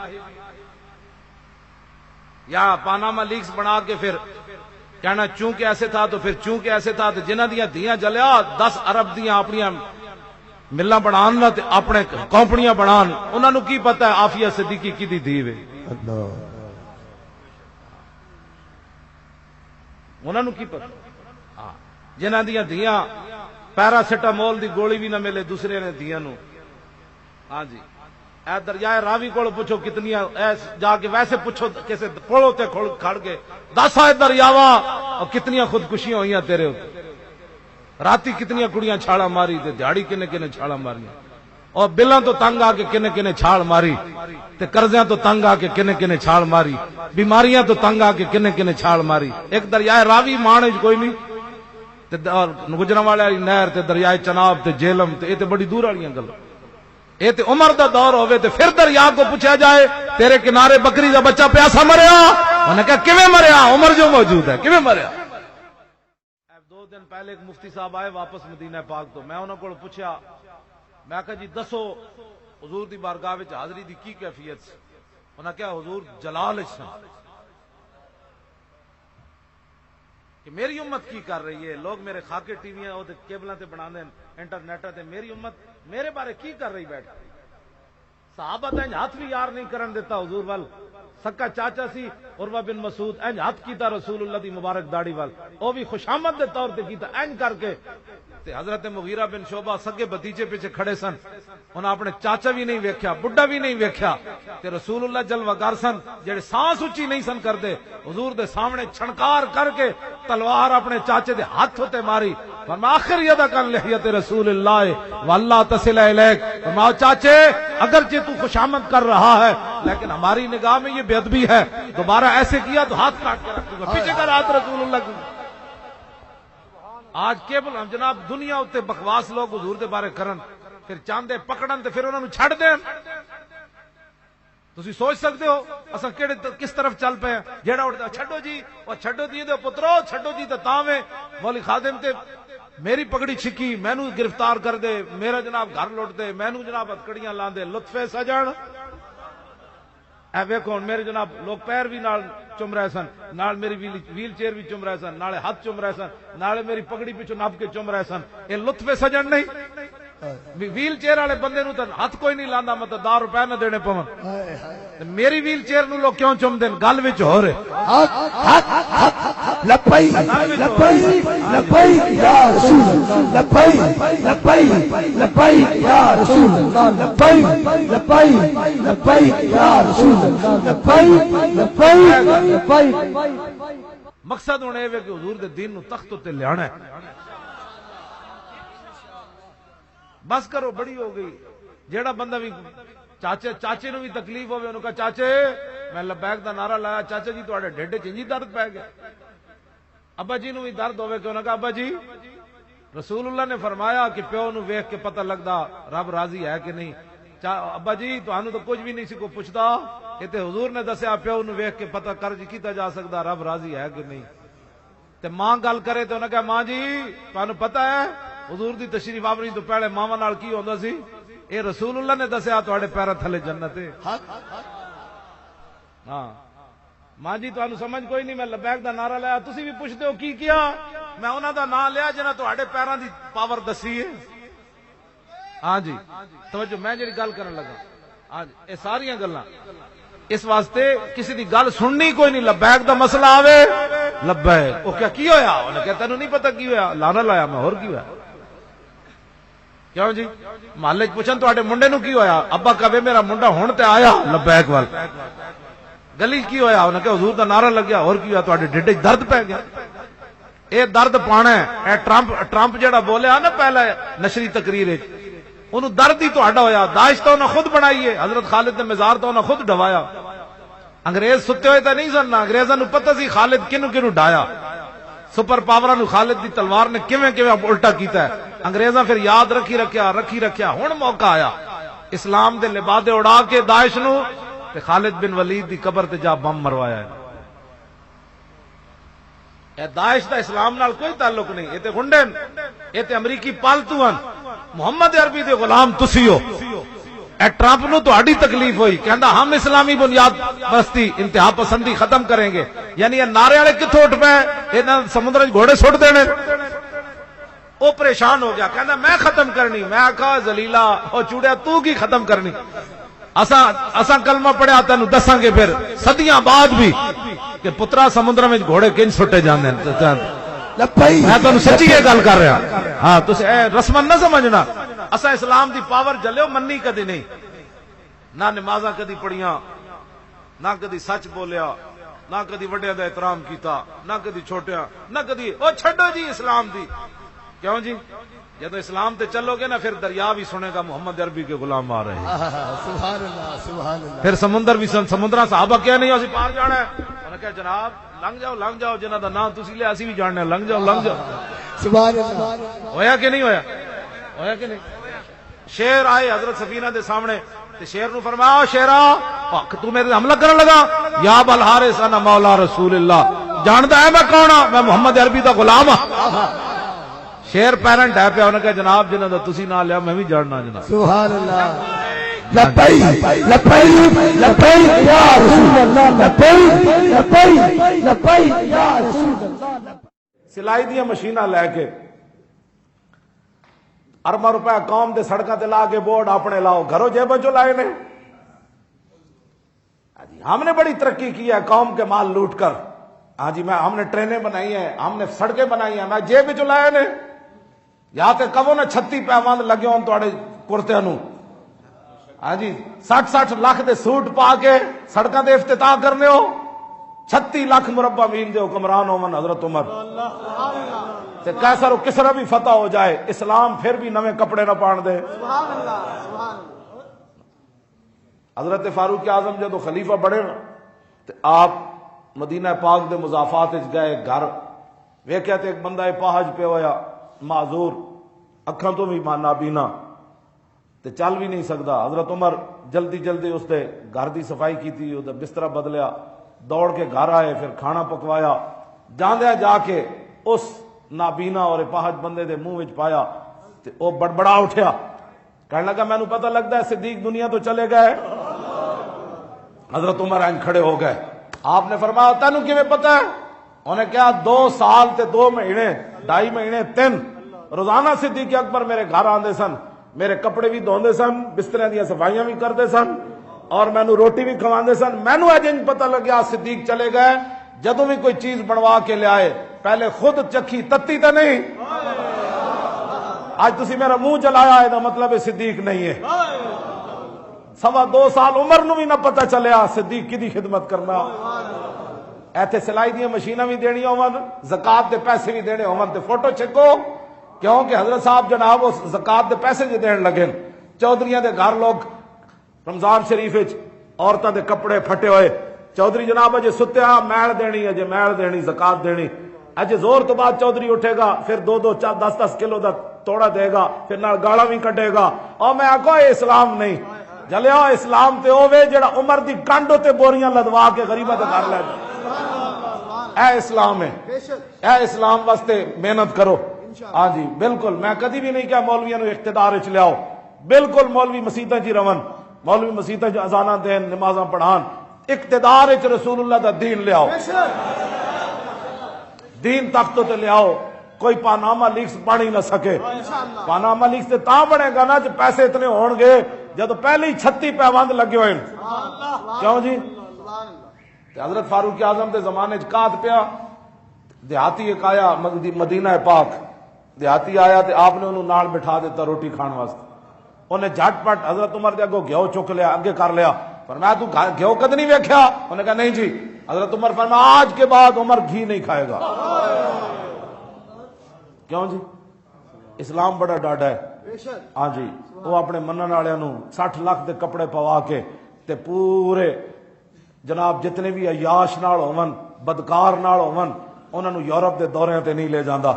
یا پانامہ لیکس بنا کے پھر کہنا چونکہ ایسے تھا تو پھر چونکہ ایسے تھا، تو جنہ دیاں دیاں جلیا 10 ارب دیاں اپنی ملاں بنان نہ تے اپنے کمپنیاں بنان، انہاں نو کی پتہ ہے عافیہ صدیقی کی دی دھی وے؟ انہاں نو کی پتہ؟ جنہ دیاں دیاں پیراسیٹامول دی گولی بھی نہ ملے دوسرے نے دیاں نو، ہاں جی اے دریائے راوی کو پوچھو کتنیاں، جا کے ویسے پوچھو کیسے پڑو تے کھڑ کے 10 آئے دریاوا، اور کتنیاں خودکشیاں ہوئیاں تیرے ہوتے، راتی کتنیاں کڑیاں چھاڑا ماری تے دیہڑی کنے کنے چھاڑا ماری، اور بلاں تو تنگ آ کے کنے کنے چھاڑ ماری تے قرضیاں تو تنگ آ کے کنے کنے چھاڑ ماری، بیماریاں تو تنگ آ کے کنے کنے چھاڑ ماری۔ ایک دریائے راوی مانے کوئی نہیں تے گجرانوالے والی نہر تے دریائے چناب تے جہلم تے اے تے بڑی دور والیاں گلاں، اے تے عمر دا دور ہوئے تے پھر دریا کو پوچھا جائے تیرے کنارے بکری دا بچہ پیاسا مریا، انہوں نے کہا کیویں مریا؟ عمر جو موجود ہے کیویں مریا؟ 2 دن پہلے ایک مفتی صاحب آئے واپس مدینہ پاک تو میں انہوں کو پوچھا، میں کہا جی دسو حضور دی بارگاہ وچ حاضری دی کی کیفیت سی؟ انہوں نے کہا حضور جلال سن کہ میری امت کی کر رہی ہے، لوگ میرے خاکے ٹی ویاں اور کیبلاں تے بنا دیں انٹرنیٹ تے، میری امت میرے بارے کی کر رہی بیٹھ؟ صحابہ تے ہاتھ بھی یار نہیں کرن دیتا حضور وال، سکا چاچا سی عروہ بن مسعود اینج ہاتھ کیتا رسول اللہ دی مبارک داڑھی وال، او بھی خوشامد دے طور تے کیتا اینج کر کے، تے حضرت مغیرہ بن شعبہ سگے بھتیجے پیچھے کھڑے سن، انہاں اپنے چاچا بھی نہیں ویکھیا، بڈھا بھی نہیں ویکھیا، تے رسول اللہ جلوہ گر سن جڑے سانس اچھی نہیں سن کردے، حضور دے سامنے چھنکار کر کے تلوار اپنے چاچے دے ہاتھ ہوتے ماری، فرمایا آخر یدک عن لحیۃ رسول اللہ واللہ تصل الیک، فرمایا چاچے اگرچہ تو خوشامد کر رہا ہے لیکن ہماری نگاہ میں یہ بے ادبی ہے، دوبارہ ایسے کیا تو ہاتھ کاٹ کے رکھ دوں گا، پیچھے کر ہاتھ رسول اللہ کی۔ آج کیبل ہم جناب دنیا اتے بکواس لوگ حضور دے بارے کرن، پھر چاندے پکڑن تے پھر انہوں نے چھڑ دین۔ تسی سوچ سکتے ہو اساں کیڑے کس طرف چل پے ہیں؟ جیڑا اٹھدا چھڈو جی او چھڈو دی دے پترو چھڈو جی تے تاویں مولی خادم تے میری پگڑی چھکی مینوں گرفتار کر دے، میرا جناب گھر لوٹ دے، مینوں جناب ہتکڑیاں لاندے، لطف سجن اے ویکھو میرے جناب لوگ پیر بھی نال چم رہے سن، نال میری ویل چیئر بھی چم رہے سن، نالے ہاتھ چم رہے سن، نالے میری پگڑی پیچھے نپ کے چم رہے سن، اے لطف سجن نہیں؟ ویل چیئر والے بندے نو تے ہاتھ کوئی نہیں لاندا، مطلب 10 روپے نہ دینے پون، میری ویل چیئر نو لوگ کیوں چم دین؟ گل وچ ہو رہے لبیک لبیک لبیک یا رسول اللہ، لبیک لبیک لبیک یا رسول اللہ، لبیک لبیک لبیک یا رسول اللہ، لبیک لبیک لبیک۔ مقصد ہونے ہے کہ حضور دے دین نو تخت تے لیانا ہے، بس کرو بڑی ہو گئی۔ جیڑا بندہ بھی چاچے نو بھی تکلیف ہوئے انہوں کہا چاچے میں لبیک دا نعرہ لایا، چاچا جی تواڈے ڈھڈ وچ انجی درد پے گیا۔ ابا جی نو بھی درد ہوئے کہ انہوں کہا ابا جی رسول اللہ نے فرمایا کہ پیو نو ویکھ کے پتہ لگدا رب راضی ہے کہ نہیں، ابا جی تانوں تو کچھ بھی نہیں سی کو پوچھدا، اے تے حضور نے دسیا پیو نو ویکھ کے پتہ کر جی کیتا جا سکدا رب راضی ہے کہ نہیں۔ تے ماں گل کرے تے انہوں کہا ماں جی تانوں پتہ ہے حضور دی تشریف آوری تو پہلے ماواں نال کی ہوندا سی؟ اے رسول اللہ نے دسیا تواڈے پیراں تھلے جنت ہے۔ ہاں ماں جی تانوں سمجھ کوئی نہیں، میں لبیک دا نعرہ لایا، تسی بھی پوچھتے ہو کی کیا؟ میں انہاں دا نام لیا جنہاں تواڈے پیراں دی پاور دسی ہے۔ ہاں جی توجہ میں جڑی گل کرن لگا، ہاں جی اے ساریاں گلاں اس واسطے کسی دی گل سننی کوئی نہیں، لبیک دا مسئلہ آوے لبیک، او کیا کی ہویا؟ انہاں کہا تینوں نہیں پتہ کی ہویا؟ لانا لایا میں، اور کی ہویا؟ کیوں جی محلے پوچھن تواڈے منڈے نو کی ہویا؟ ابا کہے میرا منڈا ہن تے آیا لبیک وال۔ گلی کی ہویا؟ انہاں کہ حضور دا نعرہ لگیا، اور کی ہویا؟ تواڈے ڈھڈ وچ درد پے گیا۔ اے درد پانا ہے، اے ٹرمپ جڑا بولیا نا پہلے نشری تقریر وچ، انہوں درد ہی تہاڈا ہویا۔ داعش تو انہاں خود بنائی ہے، حضرت خالد نے مزار تو انہاں خود ڈوایا۔ انگریز ستے ہوئے تے نہیں سن، انگریزاں نو پتہ سی خالد کنوں ڈایا، سپر پاوراں نو خالد دی تلوار نے کیویں الٹا کیتا ہے۔ انگریزاں پھر یاد رکھی رکھیا، ہن موقع آیا اسلام دے لبادے اڑا کے داعش نو تے خالد بن ولید دی قبر تے جا بم مروایا ہے۔ اے داعش دا اسلام نال کوئی تعلق نہیں، اے تے گنڈے اے تے امریکی پالتو ہیں، محمد عربی دے غلام تسی ہو۔ اے ٹرمپ نو تہاڈی تکلیف ہوئی، کہندا ہم اسلامی بنیاد بستی انتہا پسندی ختم کریں گے، یعنی یہ نعرے والے کتھوں اٹھ پے، انہاں سمندر وچ گھوڑے سٹ دینے۔ وہ پریشان ہو گیا، کہندا میں ختم کرنی، میں کہا ذلیلا او چوڑیا تو کی ختم کرنی، اساں کلمہ پڑھیا تینوں دساں گے پھر صدیاں بعد بھی کہ پترا سمندر میں گھوڑے کنج سٹے جاندے ہیں۔ میں تانوں سچی یہ گل کر رہا ہاں، تسی رسمن نہ سمجھنا، اساں اسلام دی پاور جلیو منی کدی نہیں، نہ نمازاں کدی پڑھیاں، نہ کدی سچ بولیا، نہ کدی وڈیاں دا احترام کیتا، نہ کدی چھوٹیاں، نہ کدی او چھڈو جی اسلام دی، کیوں جی جب اسلام تے چلو گے نا پھر دریا بھی سنے گا محمد عربی کے غلام آ رہے ہیں، سبحان اللہ سبحان اللہ، پھر سمندر بھی سمندراں صحابہ کیا نہیں اسی پار جانا ہے، انہوں نے کہا جناب لنگ جاؤ جنہاں دا نام تسی لے اسی بھی جاننے لنگ جاؤ۔ سبحان اللہ، ہویا کہ نہیں ہویا، ہویا کہ نہیں؟ شیر آئے حضرت سفینہ دے سامنے تے شیر نو فرمایا شیرا تو میرے حملہ کرنے لگا، یا بالحارث انا مولا رسول اللہ، جاندا ہے میں کون ہاں، میں محمد عربی دا غلام ہاں۔ شیر پیرنٹ ہے پیا، انہوں نے کہا جناب جنہاں دا تسی نہ لیا میں بھی جاننا جناب۔ سبحان اللہ، لبیک لبیک لبیک یا رسول اللہ، لبیک لبیک لبیک یا رسول اللہ۔ سلائی دیا مشیناں لے کے ارباں روپے قوم دے سڑکاں تے لا کے بورڈ اپنے لاؤ، گھروں جیبوں چوں لائے نے۔ ہم نے بڑی ترقی کی ہے قوم کے مال لوٹ کر، ہاں جی ہم نے ٹرینیں بنائی ہیں، ہم نے سڑکیں بنائی ہیں، میں جیب چوں لائے نے، یا تے کبو نے 36 پیوند لگے ہون تواڈے کرتیاں نو، ہاں جی 60 لاکھ دے سوٹ پا کے سڑکاں دے افتتاح کرنے ہو، 36 لاکھ مربع میل دے حکمران ہون حضرت عمر، تے کیسر و کسرا بھی فتح ہو جائے اسلام پھر بھی نویں کپڑے نہ پان دے۔ حضرت فاروق اعظم جدو خلیفہ بڑے نا تے آپ مدینہ پاک دے مضافات وچ گئے، گھر ویکھیا تے ایک بندہ پاہج پہ ہویا، معذور، اکھاں تو بھی نابینا تے چل بھی نہیں سکدا۔ حضرت عمر جلدی جلدی اس دے گھر دی صفائی کیتی، او دا بستر بدلیا، دوڑ کے گھر آئے، پھر کھانا پکوایا، جاندیا جا کے اس نابینا اور پاہج بندے دے منہ وچ پایا تے او بڑبڑا اٹھیا، کہنے لگا مینوں پتہ لگدا ہے صدیق دنیا تو چلے گئے۔ حضرت عمر اینج کھڑے ہو گئے، آپ نے فرمایا تینوں کیویں پتہ ہے؟ انہیں کہا 2 سال تے 2 مہینے 2.5 مہینے 3 روزانہ صدیق اکبر میرے گھر آندے سن، میرے کپڑے بھی دھوندے سن، بسترے دیا صفائیاں بھی کردے سن اور مینوں روٹی بھی کھواندے سن۔ مینوں اج انج پتہ لگیا صدیق چلے گئے جدوں بھی کوئی چیز بنوا کے لے آئے پہلے خود چکھی، تتی تے نہیں۔ آج تسی میرا منہ جلایا ہے دا مطلب صدیق نہیں ہے۔ 2.25 سال عمر نو بھی نہ پتہ چلیا صدیق کی دی خدمت کرنا۔ ایتھے سلائی دیا مشیناں بھی دینی ہون، زکات دے پیسے بھی دینے ہون تے فوٹو چھکو، کیونکہ حضرت صاحب جناب اس زکات دے پیسے جو دین لگے، چودھریاں دے گھر لوگ رمضان شریف وچ عورتاں دے کپڑے پھٹے ہوئے، چودھری جناب اجے ستیا میل دینی، اجے میل دینی، زکات دینی، اجے زور تو بعد چودھری اٹھے گا پھر 2 10 کلو دا توڑا دے گا، پھر نال گالا بھی کٹے گا، اور میں آکھو اے اسلام نہیں جلیا، اسلام تے ہوے جڑا عمر دی کانڈو تے بوریاں لدوا کے غریباں دے گھر لے جائے، اے اسلام ہے، اے اسلام واسطے محنت کرو۔ ہاں جی بالکل، میں کدی بھی نہیں کہا مولویاں نو اقتدار وچ لیاؤ، بالکل مولوی مسیتاں چ رون، مولوی مسیتاں چ اذاناں دین، نمازاں پڑھان، اقتدار وچ رسول اللہ دا دین لیاؤ، دین تختوں تے لیاؤ، کوئی پاناما لیکس بن ہی نہ سکے۔ پاناما لیکس تے تاں بنے گا نا جو پیسے اتنے ہون گے جدو پہلے ہی 36 پیوند لگے ہوئے، کیوں جی؟ حضرت فاروق اعظم دے زمانے چ کات پیا، دیہاتی ایک آیا مدینہ پاک، دیہاتی آیا تے آپ نے انہوں نال بٹھا دیتا روٹی کھان واسطے، انہیں جھٹ پٹ حضرت عمر دے اگوں گھیو چک لیا، اگے کر لیا، فرمایا تو گھیو کد نہیں ویکھیا؟ انہوں نے کہا نہیں جی۔ حضرت عمر فرمایا آج کے بعد عمر گھی نہیں کھائے گا، کیوں جی؟ اسلام بڑا ڈاڈا ہے۔ ہاں جی وہ اپنے منن والے 60 لاکھ دے کپڑے پوا کے تے پورے جناب جتنے بھی عیاش نال ہون، بدکار نال ہون، انہاں نو یورپ دے دوریاں تے نہیں لے جاندا۔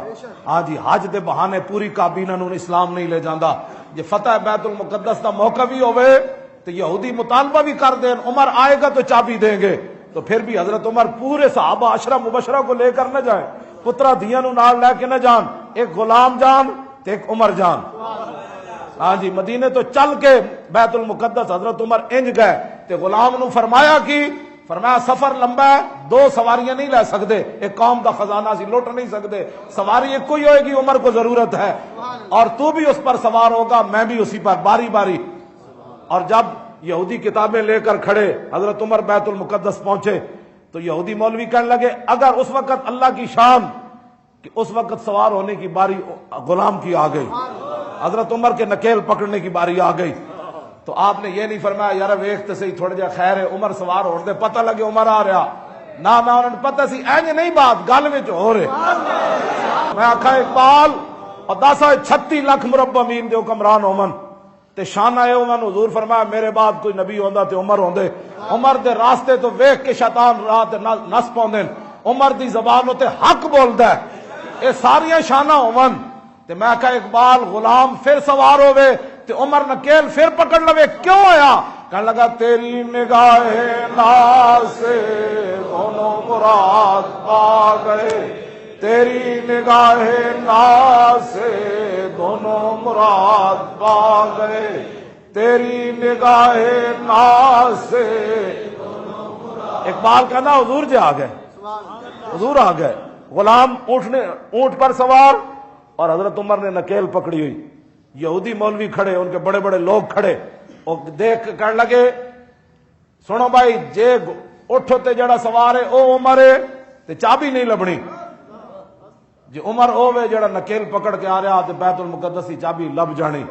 ہاں جی حج دے بہانے پوری کابینہ نو اسلام نہیں لے جاندا۔ جے فتح بیت المقدس دا موقع بھی ہوئے تو یہودی مطالبہ بھی کر دیں عمر آئے گا تو چابی دیں گے، تو پھر بھی حضرت عمر پورے صحابہ 10 مبشرہ کو لے کر نہ جائیں۔ پترا دھیاں نو نال لے کے نہ جان، ایک غلام جان تے ایک عمر جان۔ ہاں جی، مدینے تو چل کے بیت المقدس حضرت عمر انج گئے تے غلام نو فرمایا فرمایا سفر لمبا ہے، 2 سواریاں نہیں لے سکتے، ایک قوم دا خزانہ سی لوٹ نہیں سکتے، سواری ایک ہی ہوئے گی، عمر کو ضرورت ہے، اور تو بھی اس پر سوار ہوگا، میں بھی اسی پر، باری باری۔ اور جب یہودی کتابیں لے کر کھڑے حضرت عمر بیت المقدس پہنچے تو یہودی مولوی کہنے لگے اگر اس وقت اللہ کی شان کہ اس وقت سوار ہونے کی باری غلام کی آ گئی، حضرت عمر کے نکیل پکڑنے کی باری آ گئی، تو آپ نے یہ نہیں فرمایا یار ویکھتے سے تھوڑا جا خیر ہے عمر سوار ہو دے، پتہ لگے عمر آ رہا نہ، میں انہوں نے پتہ سی اینج نہیں بات گل وچ ہو رہے۔ میں آکھا اقبال اور 36 لاکھ مربع میل دے حکمران ہومن تے شانہ اے انہوں حضور فرمایا میرے بعد کوئی نبی ہوندا تے عمر ہوندے، عمر دے راستے تو ویکھ کے شیطان راہ تے نس پاوندے، عمر دی زبان تے حق بولدا ہے، اے ساریاں شانہ ہومن تے میں کہا اقبال غلام پھر سوار ہوئے تے عمر نکیل پھر پکڑ لوے، کیوں آیا؟ کہنے لگا تیری نگاہ ناز سے دونوں مراد پا گئے، تیری نگاہ ناز سے دونوں مراد پا گئے، تیری نگاہ ناز سے اقبال کہنا حضور جی آ گئے، حضور آ گئے، غلام اونٹ پر سوار اور حضرت عمر نے نکیل پکڑی ہوئی، یہودی مولوی کھڑے، ان کے بڑے بڑے لوگ کھڑے، اور دیکھ کہنے لگے سنو بھائی جے اٹھو تے جڑا سوار ہے او عمر ہے تے چابی نہیں لبنی، جی عمر ہوے جڑا نکیل پکڑ کے آ رہا تے بیت المقدس کی چابی لب جانی،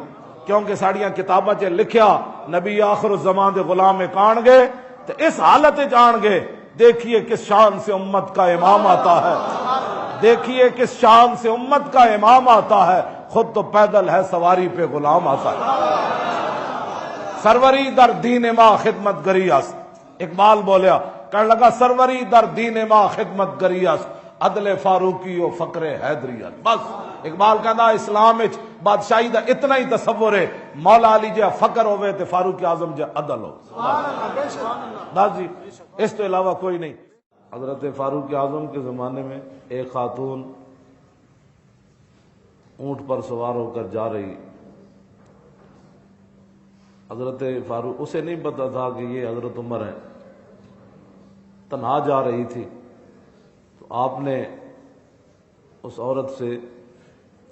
کیونکہ ساڑیاں کتاباں چ لکھیا نبی آخر الزمان دے غلام کان گے تے اس حالت جان گے، دیکھیے کس شان سے امت کا امام آتا ہے، دیکھیے کس شان سے امت کا امام آتا ہے، خود تو پیدل ہے سواری پہ غلام آتا ہے، سروری در دین ما خدمت گری است، اقبال بولیا کہنے لگا سروری در دین ما خدمت گری است، عدل فاروقی و فقر حیدری است۔ بس اقبال کہندا اسلام وچ بادشاہی دا اتنا ہی تصور ہے، مولا علی جے فقر ہوئے تے فاروق اعظم جے عدل ہو، بس جی اس تو علاوہ کوئی نہیں۔ حضرت فاروق اعظم کے زمانے میں ایک خاتون اونٹ پر سوار ہو کر جا رہی، حضرت فاروق اسے نہیں پتا تھا کہ یہ حضرت عمر ہیں، تنہا جا رہی تھی، تو آپ نے اس عورت سے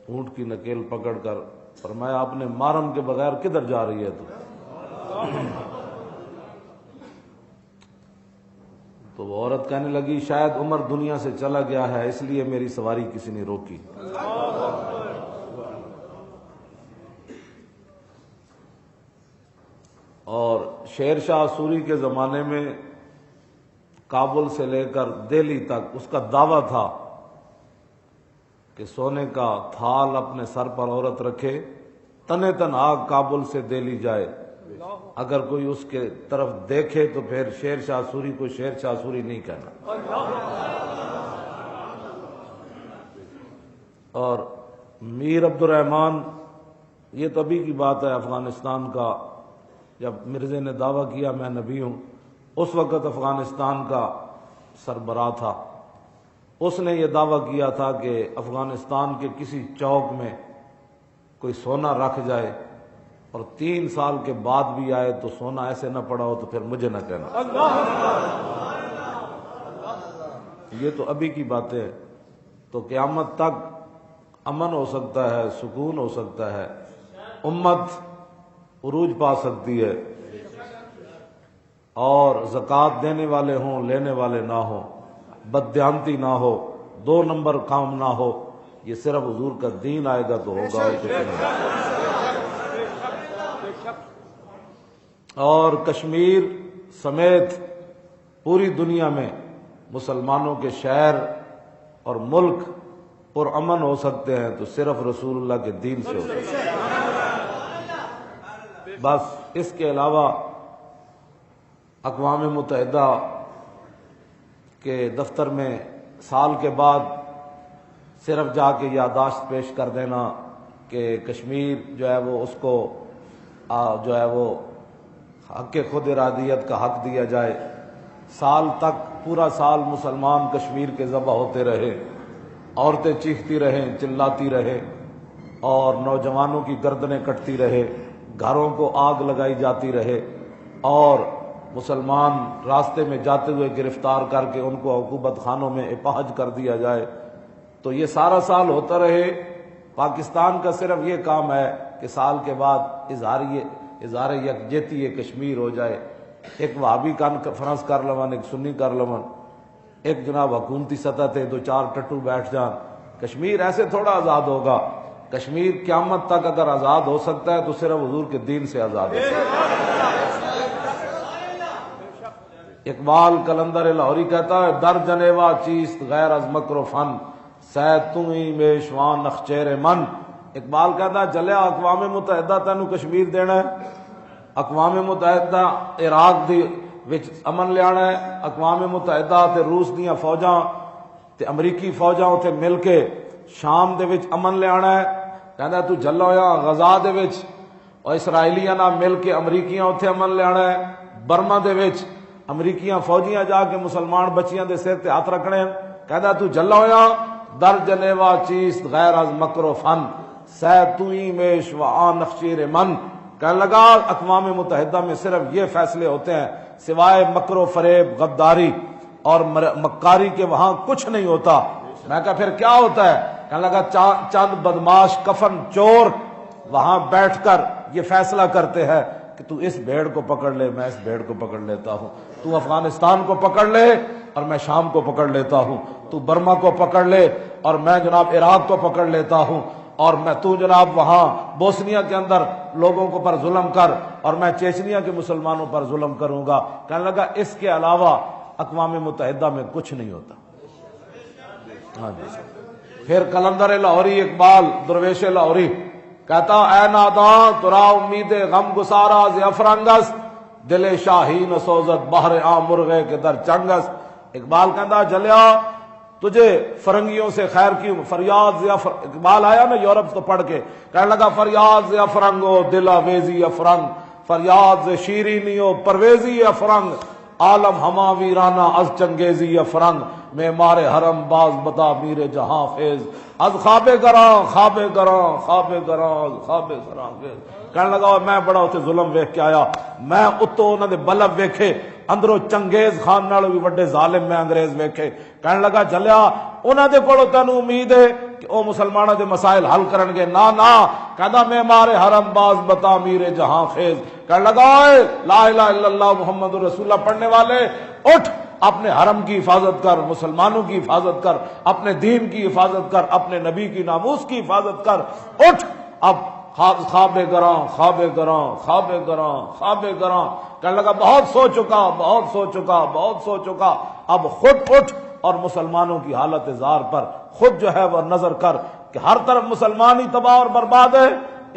اونٹ کی نکیل پکڑ کر فرمایا آپ نے محرم کے بغیر کدھر جا رہی ہے تو وہ عورت کہنے لگی شاید عمر دنیا سے چلا گیا ہے اس لیے میری سواری کسی نے روکی۔ اور شیر شاہ سوری کے زمانے میں کابل سے لے کر دہلی تک اس کا دعویٰ تھا کہ سونے کا تھال اپنے سر پر عورت رکھے، تنے تنہا کابل سے دہلی جائے، اگر کوئی اس کے طرف دیکھے تو پھر شیر شاہ سوری کو شیر شاہ سوری نہیں کہنا۔ اور میر عبد الرحمن، یہ تو ابھی کی بات ہے، افغانستان کا جب مرزے نے دعویٰ کیا میں نبی ہوں، اس وقت افغانستان کا سربراہ تھا، اس نے یہ دعویٰ کیا تھا کہ افغانستان کے کسی چوک میں کوئی سونا رکھ جائے اور 3 سال کے بعد بھی آئے تو سونا ایسے نہ پڑا ہو تو پھر مجھے نہ کہنا۔ یہ تو ابھی کی باتیں ہیں، تو قیامت تک امن ہو سکتا ہے، سکون ہو سکتا ہے، امت عروج پا سکتی ہے، اور زکوٰۃ دینے والے ہوں لینے والے نہ ہوں، بددیانتی نہ ہو، 2 نمبر کام نہ ہو، یہ صرف حضور کا دین آئے گا تو ہوگا۔ اور کشمیر سمیت پوری دنیا میں مسلمانوں کے شہر اور ملک پرامن ہو سکتے ہیں تو صرف رسول اللہ کے دین سے ہو سکتے ہیں۔ بس اس کے علاوہ اقوام متحدہ کے دفتر میں سال کے بعد صرف جا کے یادداشت پیش کر دینا کہ کشمیر جو ہے وہ اس کو جو ہے وہ حق خود ارادیت کا حق دیا جائے، سال تک پورا سال مسلمان کشمیر کے ذبح ہوتے رہے، عورتیں چیختی رہیں، چلاتی رہیں، اور نوجوانوں کی گردنیں کٹتی رہے، گھروں کو آگ لگائی جاتی رہے، اور مسلمان راستے میں جاتے ہوئے گرفتار کر کے ان کو عقوبت خانوں میں اپاہج کر دیا جائے، تو یہ سارا سال ہوتا رہے۔ پاکستان کا صرف یہ کام ہے کہ سال کے بعد اظہار یکجہتی کشمیر ہو جائے، ایک وہابی کانفرنس کر لون، ایک سنی کر لون، ایک جناب حکومتی سطح تے دو چار ٹٹو بیٹھ جان۔ کشمیر ایسے تھوڑا آزاد ہوگا، کشمیر قیامت تک اگر آزاد ہو سکتا ہے تو صرف حضور کے دین سے آزاد ہو سکتا ہے۔ اقبال کلندر لاہوری کہتا ہے، در جنیوا چیست غیر از مکر و فن، سید تو ہی میشوان نخچیر من۔ اقبال کہتا ہے جلیا اقوام متحدہ تینوں کشمیر دینا ہے، اقوام متحدہ عراق دی وچ امن لیانا ہے، اقوام متحدہ تے روس دیاں فوجاں تے امریکی فوجاں تے مل کے شام دے وچ امن لیانا ہے۔ کہندا تو جلا ہویا غزہ دے وچ اور اسرائیلیاں نال مل کے امریکیاں اتھے امن لیانا ہے، برما دے وچ امریکیاں فوجیاں جا کے مسلمان بچیاں دے سر تے ہاتھ رکھنے ہیں۔ کہندا تو جلا ہویا در جنیوا چیست غیر از مکر و فن، سید تو ہی میش و آن نخچیر من۔ کہنے لگا اقوام متحدہ میں صرف یہ فیصلے ہوتے ہیں، سوائے مکر و فریب، غداری اور مکاری کے وہاں کچھ نہیں ہوتا۔ میں کہا پھر کیا ہوتا ہے؟ کہنے لگا چند بدماش کفن چور وہاں بیٹھ کر یہ فیصلہ کرتے ہیں کہ تو اس بھیڑ کو پکڑ لے، میں اس بھیڑ کو پکڑ لیتا ہوں، تو افغانستان کو پکڑ لے اور میں شام کو پکڑ لیتا ہوں، تو برما کو پکڑ لے اور میں جناب عراق کو پکڑ لیتا ہوں، اور میں تو جناب وہاں بوسنیا کے اندر لوگوں کو پر ظلم کر اور میں چیچنیا کے مسلمانوں پر ظلم کروں گا۔ کہنے لگا اس کے علاوہ اقوام متحدہ میں کچھ نہیں ہوتا۔ ہاں جی۔ پھر کلندر لاہوری اقبال درویش لاہوری کہتا اے ناداں ترا امید غم گسارا ز افرنگس، دل شاہین سوزت بہر عام مرغے کے در چنگس۔ اقبال کہتا جلیا تجھے فرنگیوں سے خیر کی فریاد اقبال آیا نا یورپ تو پڑھ کے، کہنے لگا فریاد افرنگو دل آویزی افرنگ، فریاد شیرینیو پرویزی افرنگ، عالم ہما ویرانہ از چنگیزی افرنگ، معمار حرم باز بتا میر جہاں خیز، از خواب گراں خواب گراں خواب گراں خواب گراں خیز۔ کہنے لگا میں بڑا اتنے ظلم ویکھ کے آیا، میں اتو انہوں نے بلب ویکھے، اندروں چنگیز خان نال بھی بڑے ظالم میں انگریز ویکھے۔ کہنے لگا جلیا انہوں دے کولوں تینوں امید ہے کہ او مسلمانوں دے مسائل حل کرن گے؟ نا نا، کہندا معمار حرم باز بتا میر جہاں خیز۔ کہنے لگا اے لا الہ الا اللہ محمد رسول اللہ پڑھنے والے اٹھ، اپنے حرم کی حفاظت کر، مسلمانوں کی حفاظت کر، اپنے دین کی حفاظت کر، اپنے نبی کی ناموس کی حفاظت کر، اٹھ اب خواب گراں خواب گراں خواب گراں خواب گراں۔ کہنے لگا بہت سو چکا بہت سو چکا بہت سو چکا، اب خود اٹھ اور مسلمانوں کی حالت زار پر خود جو ہے وہ نظر کر کہ ہر طرف مسلمان ہی تباہ اور برباد ہے۔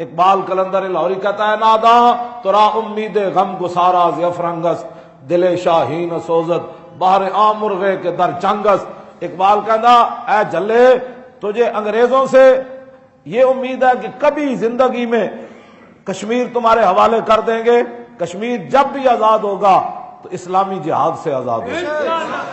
اقبال کلندر لاہوری کہتا ہے ناداں ترا امید غم گسارا ز افرنگس، دل شاہین سوزت بہر عام مرغے کے در چنگس۔ اقبال کہتا اے جلے تجھے انگریزوں سے یہ امید ہے کہ کبھی زندگی میں کشمیر تمہارے حوالے کر دیں گے، کشمیر جب بھی آزاد ہوگا تو اسلامی جہاد سے آزاد ہوگا۔